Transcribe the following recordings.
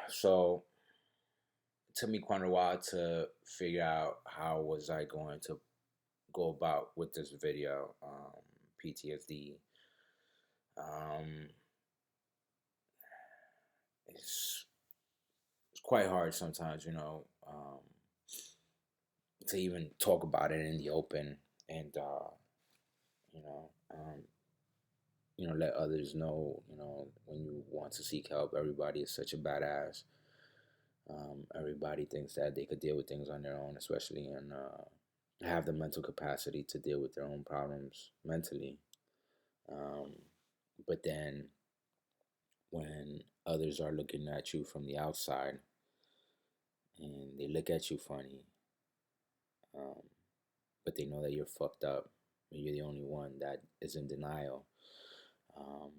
So it took me quite a while to figure out how was I going to go about with this video. PTSD. Um, it's it's quite hard sometimes, to even talk about it in the open and you know, um, let others know. When you want to seek help, everybody is such a badass. Everybody thinks that they could deal with things on their own, especially and have the mental capacity to deal with their own problems mentally. Um, but then when others are looking at you from the outside and they look at you funny, um, but they know that you're fucked up, and you're the only one that is in denial. Um,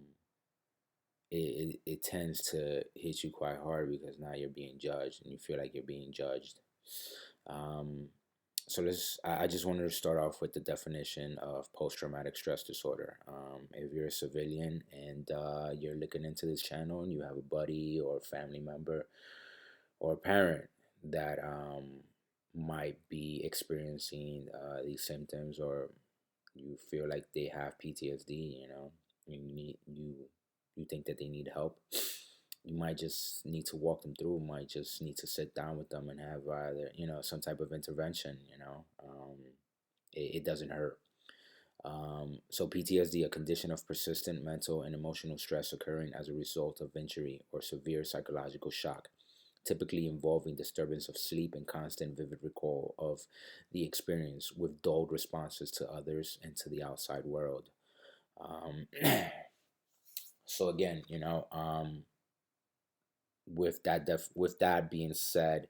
it tends to hit you quite hard because now you're being judged and you feel like you're being judged. Um, so I just wanted to start off with the definition of post-traumatic stress disorder. If you're a civilian and you're looking into this channel and you have a buddy or a family member or a parent that might be experiencing these symptoms, or you feel like they have PTSD, you think that they need help, you might just need to walk them through, might just need to sit down with them and have either, some type of intervention. It doesn't hurt. So PTSD, a condition of persistent mental and emotional stress occurring as a result of injury or severe psychological shock, typically involving disturbance of sleep and constant vivid recall of the experience with dulled responses to others and to the outside world. Um, so again, with that being said,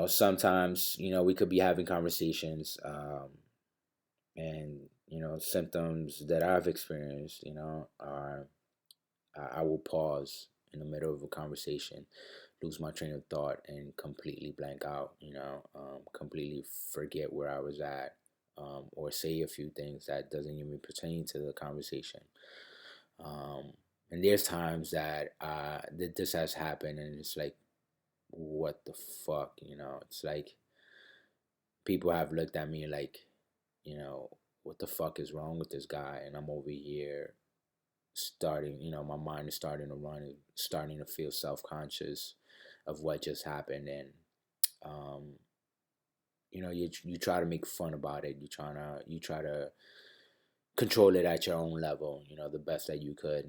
sometimes we could be having conversations, and symptoms that I've experienced, are I will pause in the middle of a conversation, lose my train of thought, and completely blank out. Completely forget where I was at, or say a few things that doesn't even pertain to the conversation. Um, and there's times that this has happened, and it's like, what the fuck, It's like people have looked at me like, you know, what the fuck is wrong with this guy? And I'm over here starting, my mind is starting to run and starting to feel self-conscious of what just happened. And, um, you try to make fun about it. You try to control it at your own level, the best that you could,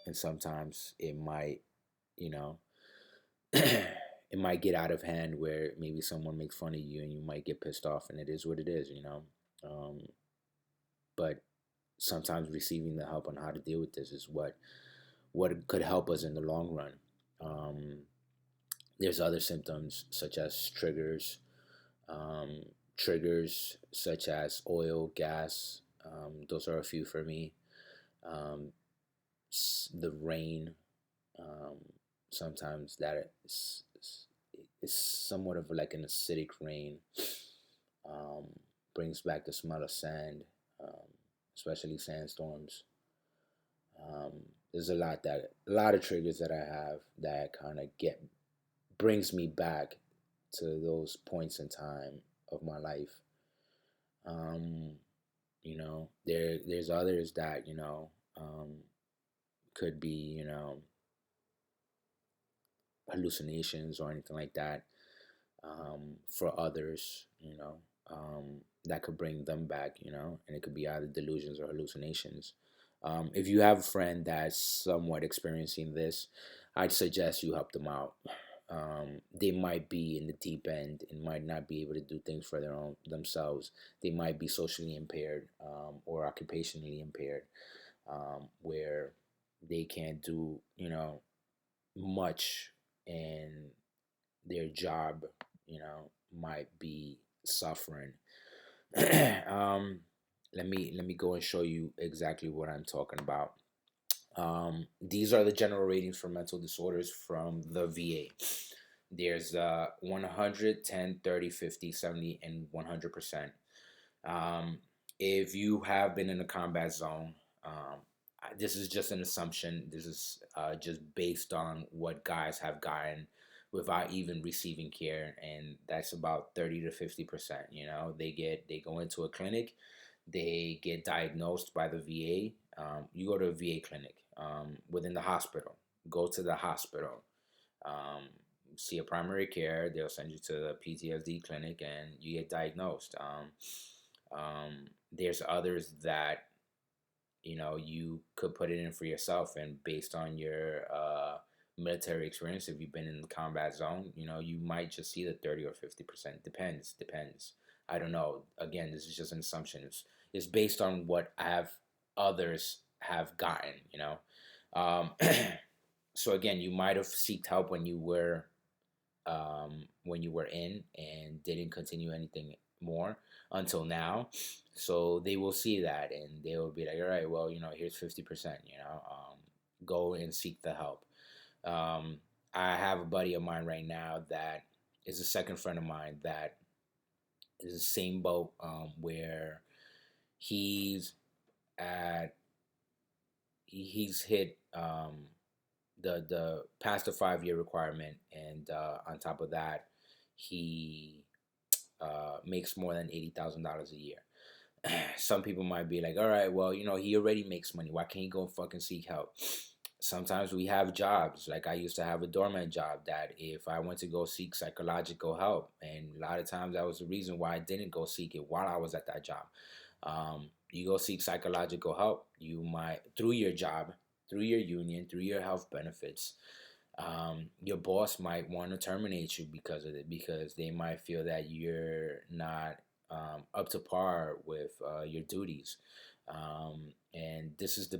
and sometimes it might, you know, it might get out of hand where maybe someone makes fun of you and you might get pissed off, and it is what it is. Um, but sometimes receiving the help on how to deal with this is what could help us in the long run. Um, there's other symptoms such as um, triggers such as oil, gas. Those are a few for me. Um, the rain. Um, sometimes that is somewhat of like an acidic rain. Um, brings back the smell of sand, um, especially sandstorms. Um, there's a lot of triggers that I have that kind of brings me back to those points in time of my life. Um, there's others that could be hallucinations or anything like that. For others, that could bring them back, and it could be either delusions or hallucinations. If you have a friend that's somewhat experiencing this, I'd suggest you help them out. They might be in the deep end and might not be able to do things for their own themselves. They might be socially impaired, or occupationally impaired, where they can't do much, and their job might be suffering. um, let me go and show you exactly what I'm talking about. These are the general ratings for mental disorders from the VA. There's 100, 10, 30, 50, 70, and 100%. If you have been in a combat zone, this is just an assumption. This is just based on what guys have gotten without even receiving care, and that's about 30 to 50%. You know, they go into a clinic, they get diagnosed by the VA. You go to a VA clinic within the hospital. Go to the hospital. Um, See a primary care. They'll send you to the PTSD clinic, and you get diagnosed. There's others that you could put it in for yourself, and based on your military experience, if you've been in the combat zone, you might just see the 30 or 50%. Depends. I don't know. Again, this is just an assumption. It's based on what others have gotten. Um, so again, you might have sought help when you were in and didn't continue anything more until now. So they will see that, and they will be like, all right, well, here's 50%, go and seek the help. I have a buddy of mine right now that is a second friend of mine that is the same boat, where he's at, he's hit, the past the 5 year requirement, and on top of that, he makes more than $80,000 a year. Some people might be like, all right, well, he already makes money. Why can't he go fucking seek help? Sometimes we have jobs. Like, I used to have a doorman job that if I went to go seek psychological help, and a lot of times that was the reason why I didn't go seek it while I was at that job. You go seek psychological help, you might, through your job, through your union, through your health benefits, your boss might want to terminate you because of it, because they might feel that you're not up to par with your duties. And this is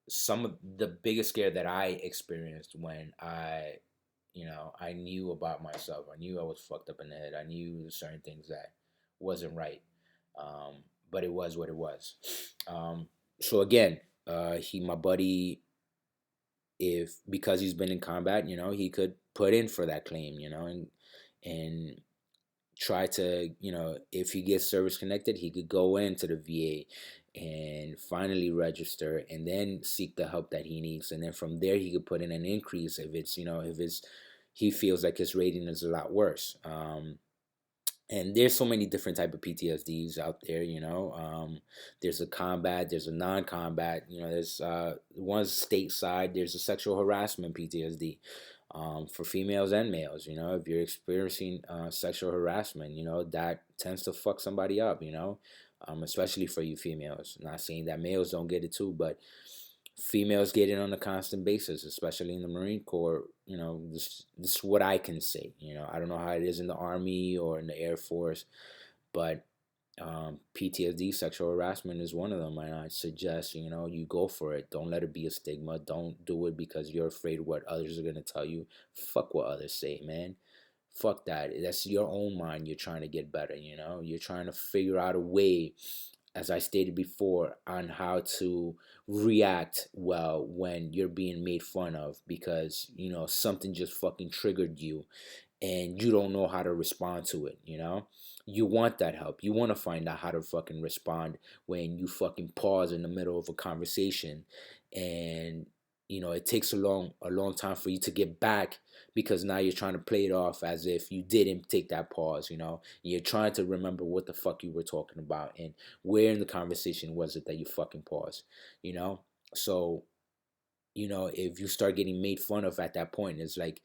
some of the biggest scare that I experienced when I knew about myself. I knew I was fucked up in the head. I knew certain things that wasn't right. Um, but it was what it was. So again, my buddy, if because he's been in combat, he could put in for that claim, and try to, if he gets service connected, he could go into the VA and finally register, and then seek the help that he needs, and then from there he could put in an increase if it's, he feels like his rating is a lot worse. And there's so many different type of PTSDs out there. There's a combat, there's a non-combat. There's one's stateside. There's a sexual harassment PTSD, for females and males. If you're experiencing sexual harassment, that tends to fuck somebody up. Especially for you females. Not saying that males don't get it too, but females get it on a constant basis, especially in the Marine Corps. This is what I can say. I don't know how it is in the Army or in the Air Force, but PTSD, sexual harassment, is one of them, and I suggest you go for it. Don't let it be a stigma. Don't do it because you're afraid of what others are gonna tell you. Fuck what others say, man. Fuck that. That's your own mind. You're trying to get better. You're trying to figure out a way, as I stated before, on how to react well when you're being made fun of because, something just fucking triggered you and you don't know how to respond to it. You want that help. You want to find out how to fucking respond when you fucking pause in the middle of a conversation, and it takes a long time for you to get back, because now you're trying to play it off as if you didn't take that pause. You're trying to remember what the fuck you were talking about and where in the conversation was it that you fucking paused. So if you start getting made fun of at that point, it's like,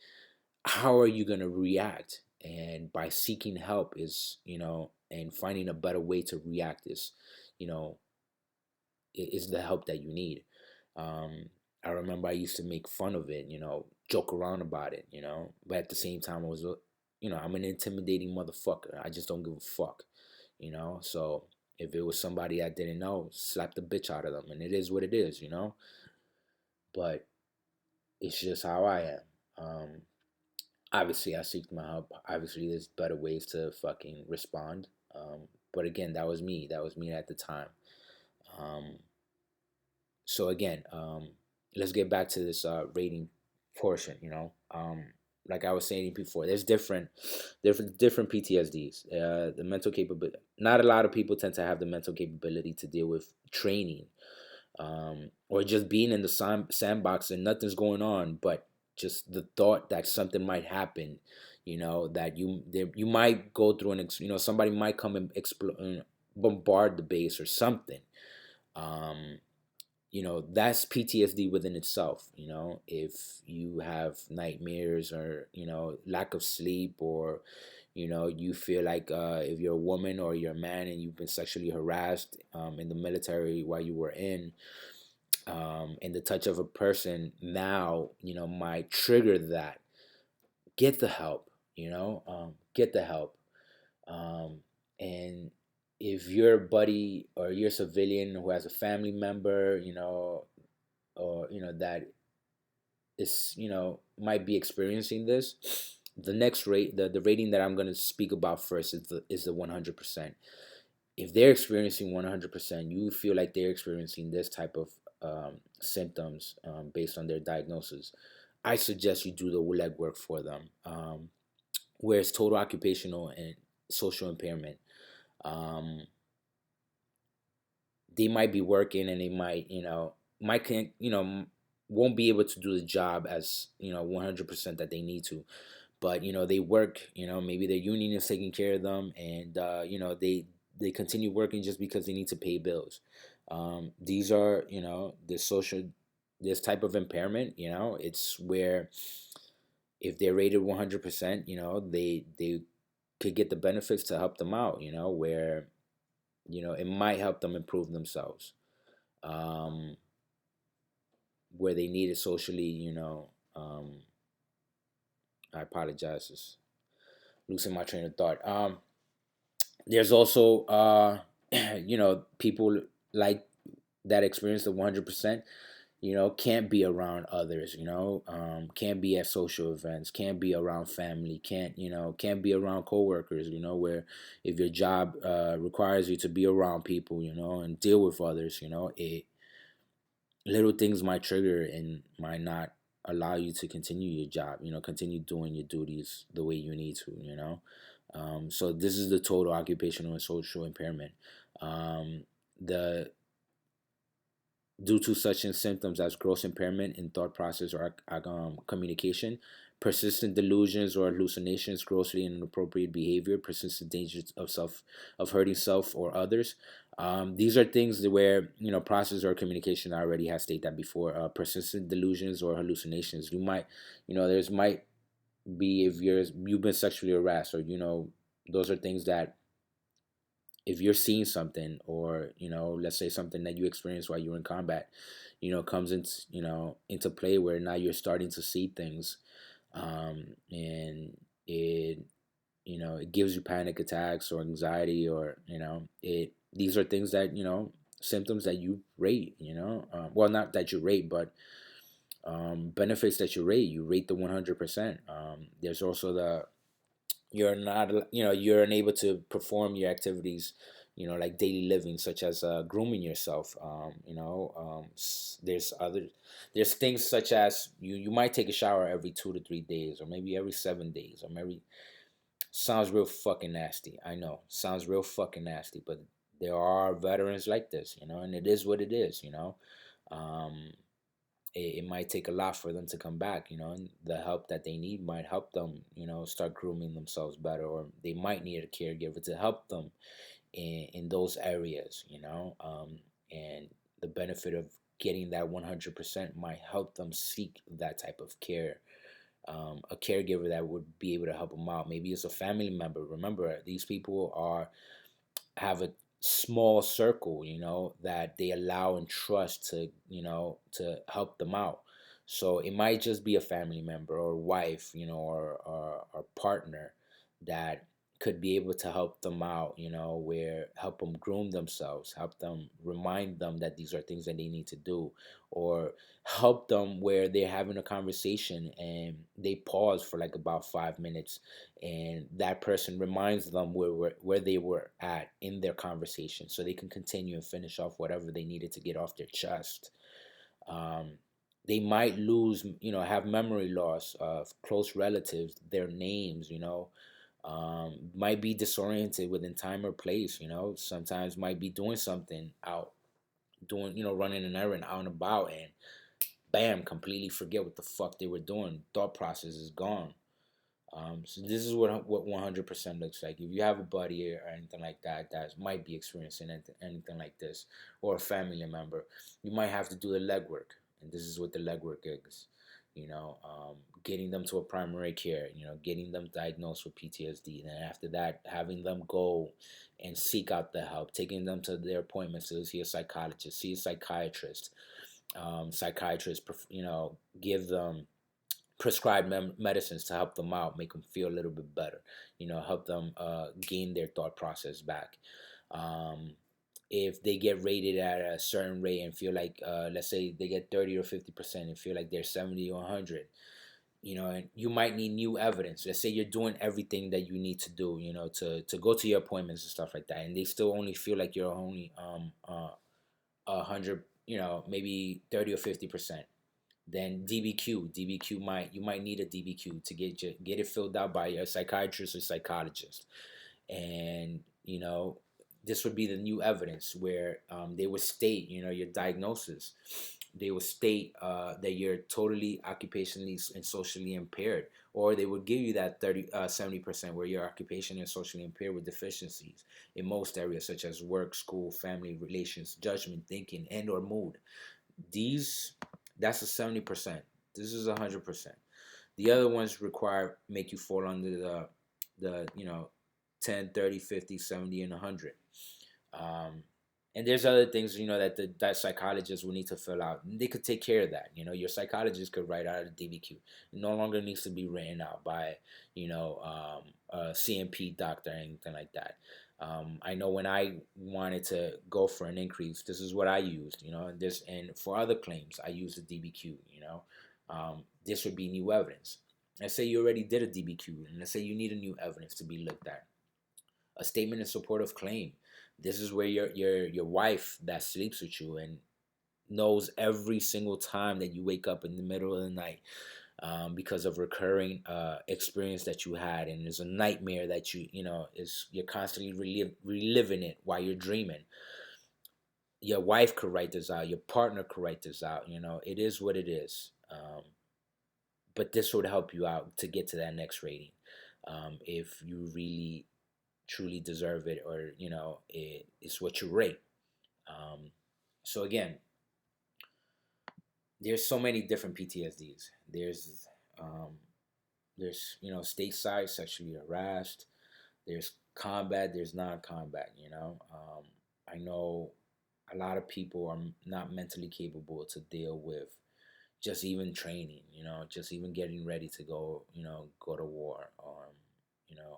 how are you going to react? And by seeking help and finding a better way to react you know is the help that you need. I remember I used to make fun of it, joke around about it, but at the same time I was, I'm an intimidating motherfucker. I just don't give a fuck. So if it was somebody I didn't know, slap the bitch out of them, and it is what it is. But it's just how I am. Obviously I seek my help. Obviously there's better ways to fucking respond. But again, that was me at the time. um, so again, let's get back to this rating portion. Like I was saying before, there's different PTSDs. The mental capability. Not a lot of people tend to have the mental capability to deal with training. or just being in the sandbox and nothing's going on, but just the thought that something might happen, that you might go through somebody might come and bombard the base or something. Um, that's PTSD within itself. If you have nightmares or lack of sleep, or you feel like if you're a woman or you're a man and you've been sexually harassed in the military while you were in, and the touch of a person now might trigger that. Get the help. Get the help. um, and if your buddy or your civilian who has a family member, or that is might be experiencing this, the next rate the rating that I'm going to speak about first is the 100%. If they're experiencing 100%, you feel like they're experiencing this type of symptoms based on their diagnosis, I suggest you do the legwork for them, where it's total occupational and social impairment. um, they might be working and they might might can won't be able to do the job as 100% that they need to, but they work. Maybe their union is taking care of them, and they continue working just because they need to pay bills. These are this type of impairment. It's where if they're rated 100%, they could get the benefits to help them out. Where it might help them improve themselves, um, where they need it socially. I apologize, just losing my train of thought. There's also people like that experience the 100%. Can't be around others. Can't be at social events. Can't be around family. Can't be around coworkers. Where if your job requires you to be around people, and deal with others, it little things might trigger and might not allow you to continue your job, continue doing your duties the way you need to. So this is the total occupational and social impairment. The Due to such symptoms as gross impairment in thought process or communication, persistent delusions or hallucinations, grossly inappropriate behavior, persistent dangers of hurting self or others. These are things where process or communication. I already have stated that before. Persistent delusions or hallucinations. You might, there's might be if you've been sexually harassed, or those are things that if you're seeing something, or let's say something that you experienced while you're in combat, comes into into play, where now you're starting to see things, and it it gives you panic attacks or anxiety, or it these are things that symptoms that you rate, well, not that you rate, but benefits that you rate the 100%. There's also the you're not you're unable to perform your activities, like daily living, such as grooming yourself. There's things such as you might take a shower every 2 to 3 days, or maybe every 7 days, or maybe sounds real fucking nasty. I know, sounds real fucking nasty, but there are veterans like this, and it is what it is. um it might take a lot for them to come back, and the help that they need might help them, start grooming themselves better, or they might need a caregiver to help them in those areas, and the benefit of getting that 100% might help them seek that type of care, a caregiver that would be able to help them out. Maybe it's a family member. Remember, these people have a small circle, that they allow and trust to, to help them out. So it might just be a family member or wife, or partner that could be able to help them out, where help them groom themselves, help them remind them that these are things that they need to do, or help them where they're having a conversation and they pause for like about 5 minutes, and that person reminds them where they were at in their conversation, so they can continue and finish off whatever they needed to get off their chest. um, they might lose, have memory loss of close relatives, their names, might be disoriented within time or place, sometimes might be doing something out doing, running an errand out and about, and bam, completely forget what the fuck they were doing. Thought process is gone. So this is what 100% looks like. If you have a buddy or anything like that that might be experiencing anything like this, or a family member, you might have to do the legwork, and this is what the legwork is. Getting them to a primary care. Getting them diagnosed with PTSD, and then after that, having them go and seek out the help, taking them to their appointments to see a psychologist, see a psychiatrist. Psychiatrists, give them prescribe medicines to help them out, make them feel a little bit better, help them gain their thought process back. Um, if they get rated at a certain rate and feel like, let's say they get 30 or 50% and feel like they're 70 or 100, and you might need new evidence. Let's say you're doing everything that you need to do, to go to your appointments and stuff like that, and they still only feel like you're only 100, maybe 30 or 50%. Then DBQ you might need a DBQ to get it filled out by a psychiatrist or psychologist, and this would be the new evidence where they would state your diagnosis. They would state that you're totally occupationally and socially impaired, or they would give you that 70% where you're occupationally and socially impaired with deficiencies in most areas such as work, school, family relations, judgment, thinking, and or mood. These That's a 70%. This is 100%. The other ones make you fall under the 10, 30, 50, 70, and 100. And there's other things that that psychologist will need to fill out. They could take care of that. Your psychologist could write out a DBQ. It no longer needs to be written out by a CMP doctor or anything like that. I know when I wanted to go for an increase, this is what I used. And for other claims, I used a DBQ. This would be new evidence. Let's say you already did a DBQ, and let's say you need a new evidence to be looked at. A statement in support of claim. This is where your wife that sleeps with you and knows every single time that you wake up in the middle of the night, because of recurring experience that you had, and there's a nightmare that you're constantly reliving it while you're dreaming. Your wife could write this out. Your partner could write this out. It is what it is. But this would help you out to get to that next rating, if you really truly deserve it, or it's what you rate. So again, there's so many different PTSDs. There's stateside sexually harassed. There's combat. There's non-combat. I know a lot of people are not mentally capable to deal with just even training. Just even getting ready to go to war,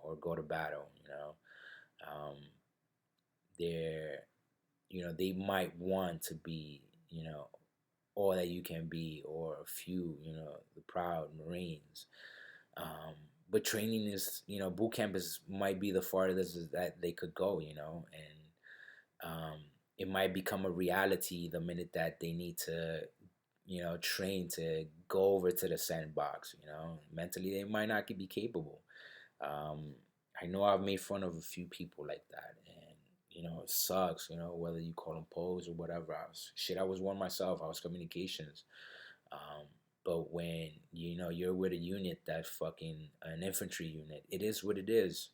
or go to battle. Um, they're they might want to be all that you can be, or a few, the proud Marines. But training is, boot camp might be the farthest that they could go, and it might become a reality the minute that they need to, train to go over to the sandbox. Mentally they might not be capable. I know I've made fun of a few people like that, and it sucks. Whether you call them pose or whatever. I was one myself. I was communications. Um, but when you're with a unit that's fucking an infantry unit, it is what it is.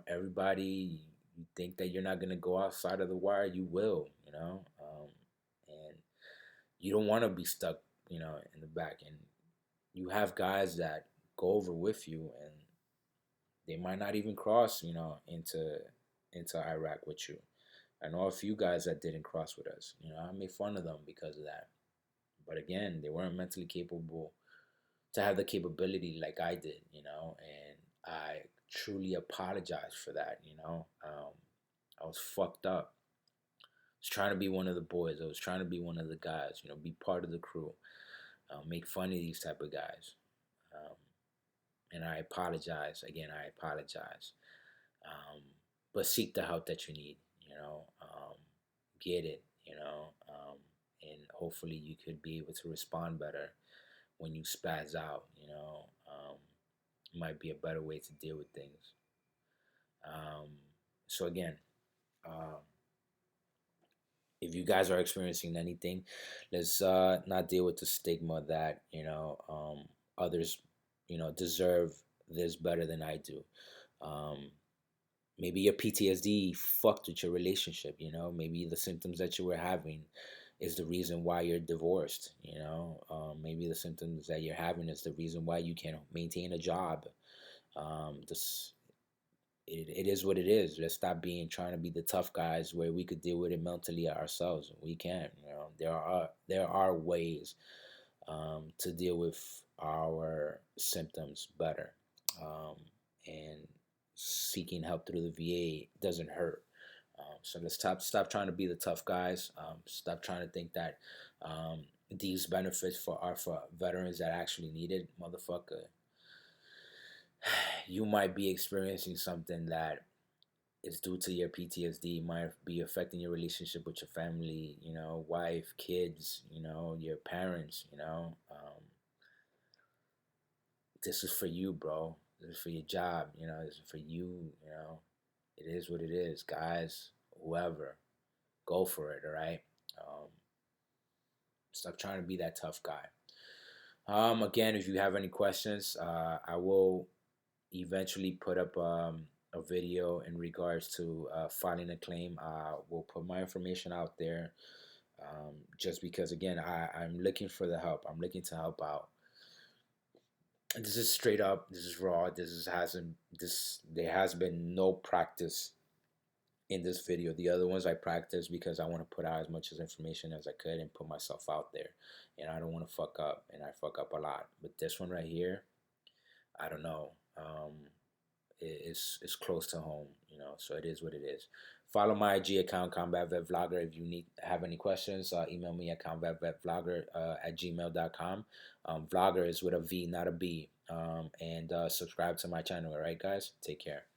Everybody, you think that you're not gonna go outside of the wire, you will. And you don't want to be stuck, in the back. And you have guys that go over with you, and they might not even cross, into Iraq with you. I know a few guys that didn't cross with us. I made fun of them because of that. But again, they weren't mentally capable to have the capability like I did, and I truly apologize for that. I was fucked up. I was trying to be one of the boys. I was trying to be one of the guys, be part of the crew, make fun of these type of guys. Um, and I apologize. Again, I apologize. Um, but seek the help that you need, get it, and hopefully you could be able to respond better when you spaz out, might be a better way to deal with things. So again, uh, if you guys are experiencing anything, let's not deal with the stigma that, others, deserve this better than I do. Um, Maybe your PTSD fucked with your relationship. Maybe the symptoms that you were having is the reason why you're divorced. Maybe the symptoms that you're having is the reason why you can't maintain a job. This it is what it is. Let's stop being trying to be the tough guys where we could deal with it mentally ourselves. We can't. There are ways to deal with our symptoms better, and seeking help through the VA doesn't hurt. So let's stop trying to be the tough guys. Stop trying to think that these benefits are for veterans that actually need it, motherfucker. You might be experiencing something that is due to your PTSD, might be affecting your relationship with your family, wife, kids, your parents, this is for you, bro. This is for your job, this is for you. It is what it is, guys. Whoever, go for it, all right? Um, Stop trying to be that tough guy. Again, if you have any questions, I will eventually put up a video in regards to filing a claim. We'll put my information out there, just because, again, I'm looking for the help. I'm looking to help out. And this is straight up. This is raw. There has been no practice in this video. The other ones I practiced because I want to put out as much as information as I could and put myself out there. And I don't want to fuck up, and I fuck up a lot. But this one right here, I don't know. It's close to home, so it is what it is. Follow my IG account, CombatVetVlogger. If you have any questions, email me at CombatVetVlogger at gmail.com. Vlogger is with a V, not a B. And subscribe to my channel. All right, guys? Take care.